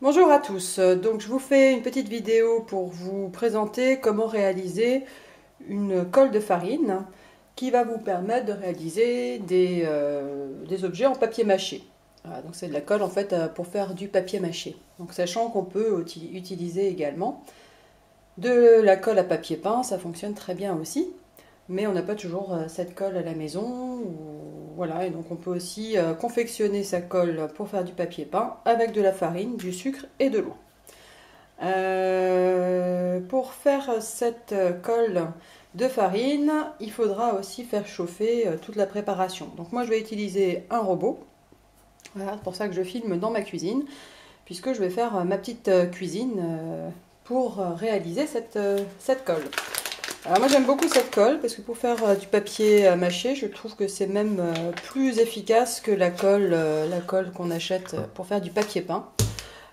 Bonjour à tous, donc je vous fais une petite vidéo pour vous présenter comment réaliser une colle de farine qui va vous permettre de réaliser des objets en papier mâché. Voilà, donc c'est de la colle en fait pour faire du papier mâché. Donc sachant qu'on peut utiliser également de la colle à papier peint, ça fonctionne très bien aussi. Mais on n'a pas toujours cette colle à la maison. Voilà, et donc on peut aussi confectionner sa colle pour faire du papier peint avec de la farine, du sucre et de l'eau. Pour faire cette colle de farine, il faudra aussi faire chauffer toute la préparation. Donc moi je vais utiliser un robot. Voilà, c'est pour ça que je filme dans ma cuisine, puisque je vais faire ma petite cuisine pour réaliser cette colle. Alors moi j'aime beaucoup cette colle parce que pour faire du papier mâché, je trouve que c'est même plus efficace que la colle qu'on achète pour faire du papier peint.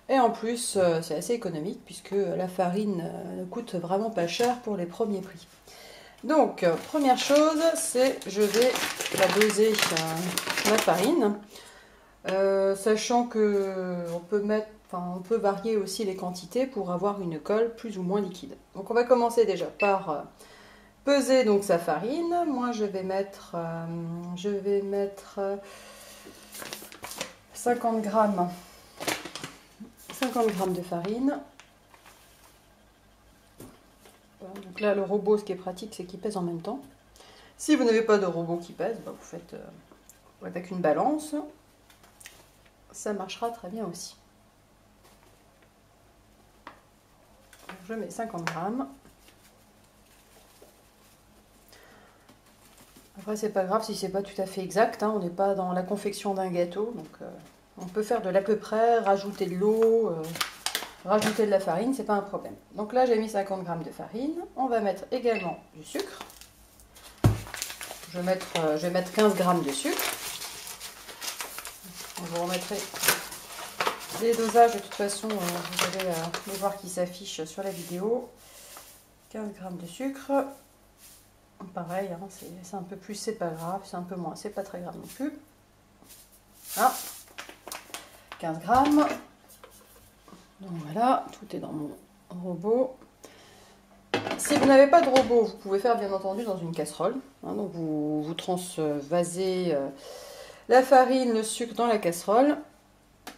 Et en plus c'est assez économique puisque la farine ne coûte vraiment pas cher pour les premiers prix. Donc première chose, c'est je vais la doser ma farine, sachant que on peut varier aussi les quantités pour avoir une colle plus ou moins liquide. Donc on va commencer déjà par peser donc sa farine. Moi je vais mettre 50 grammes de farine. Voilà, donc là le robot, ce qui est pratique, c'est qu'il pèse en même temps. Si vous n'avez pas de robot qui pèse, vous faites avec une balance. Ça marchera très bien aussi. Donc, je mets 50 grammes. Après, c'est pas grave si c'est pas tout à fait exact, hein, on n'est pas dans la confection d'un gâteau, donc on peut faire de l'à peu près, rajouter de l'eau, rajouter de la farine, c'est pas un problème. Donc là, j'ai mis 50 grammes de farine. On va mettre également du sucre. Je vais mettre 15 grammes de sucre. Je vous remettrai les dosages, de toute façon, vous allez les voir qui s'affichent sur la vidéo. 15 grammes de sucre. Pareil, hein, c'est un peu plus, c'est pas grave, c'est un peu moins, c'est pas très grave non plus. Ah, 15 grammes. Donc voilà, tout est dans mon robot. Si vous n'avez pas de robot, vous pouvez faire bien entendu dans une casserole. Hein, donc vous transvasez la farine, le sucre dans la casserole.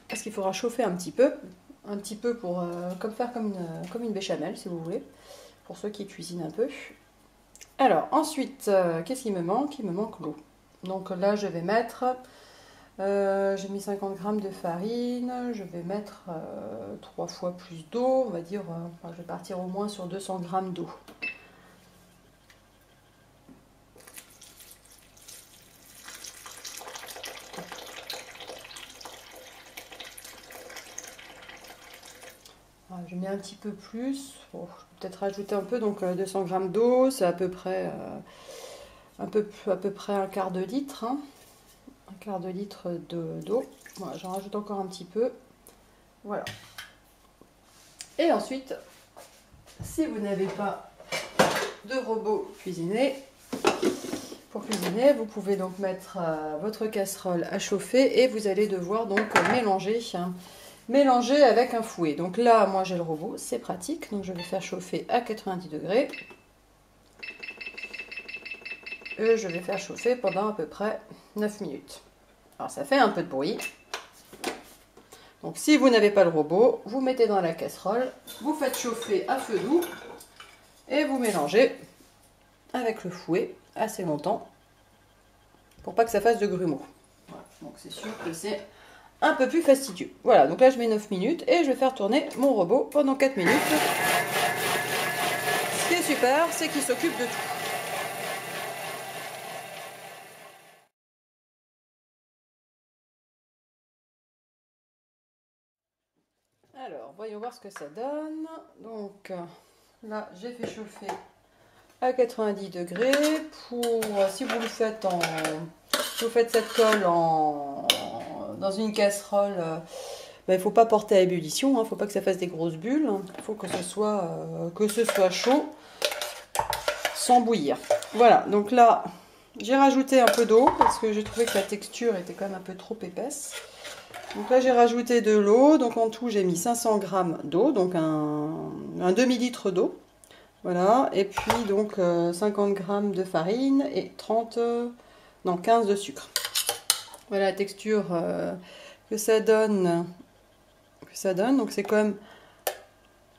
Parce qu'il faudra chauffer un petit peu pour faire comme une béchamel si vous voulez, pour ceux qui cuisinent un peu. Alors ensuite, qu'est-ce qu'il me manque? Il me manque l'eau. Donc là je vais mettre, j'ai mis 50 grammes de farine, je vais mettre 3 fois plus d'eau, on va dire, je vais partir au moins sur 200 grammes d'eau. Je mets un petit peu plus, bon, je vais peut-être rajouter un peu, donc 200 grammes d'eau, c'est à peu près un quart de litre, hein, un quart de litre d'eau. Voilà, j'en rajoute encore un petit peu, voilà. Et ensuite, si vous n'avez pas de robot pour cuisiner, vous pouvez donc mettre votre casserole à chauffer et vous allez devoir donc mélanger avec un fouet. Donc là, moi j'ai le robot, c'est pratique. Donc je vais faire chauffer à 90 degrés. Et je vais faire chauffer pendant à peu près 9 minutes. Alors ça fait un peu de bruit. Donc si vous n'avez pas le robot, vous mettez dans la casserole, vous faites chauffer à feu doux et vous mélangez avec le fouet assez longtemps pour pas que ça fasse de grumeaux. Voilà. Donc c'est sûr que c'est un peu plus fastidieux. Voilà, donc là je mets 9 minutes et je vais faire tourner mon robot pendant 4 minutes. Ce qui est super, c'est qu'il s'occupe de tout. Alors, voyons voir ce que ça donne. Donc là, j'ai fait chauffer à 90 degrés. Si vous faites cette colle dans une casserole, il ne faut pas porter à ébullition, il ne faut pas que ça fasse des grosses bulles. Il faut que ce soit chaud sans bouillir. Voilà, donc là, j'ai rajouté un peu d'eau parce que j'ai trouvé que la texture était quand même un peu trop épaisse. Donc là j'ai rajouté de l'eau, donc en tout j'ai mis 500 g d'eau, donc un demi-litre d'eau. Voilà, et puis donc 50 g de farine et 15 de sucre. Voilà la texture que ça donne. Donc c'est quand même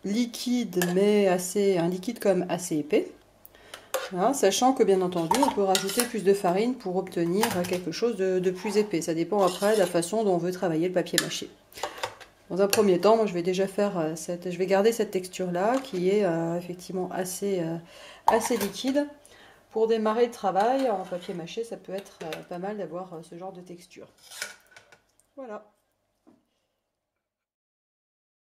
liquide, mais un liquide quand même assez épais. Voilà, sachant que bien entendu on peut rajouter plus de farine pour obtenir quelque chose de plus épais. Ça dépend après de la façon dont on veut travailler le papier mâché. Dans un premier temps, moi je vais déjà faire je vais garder cette texture là qui est effectivement assez liquide. Pour démarrer le travail en papier mâché, ça peut être pas mal d'avoir ce genre de texture. Voilà.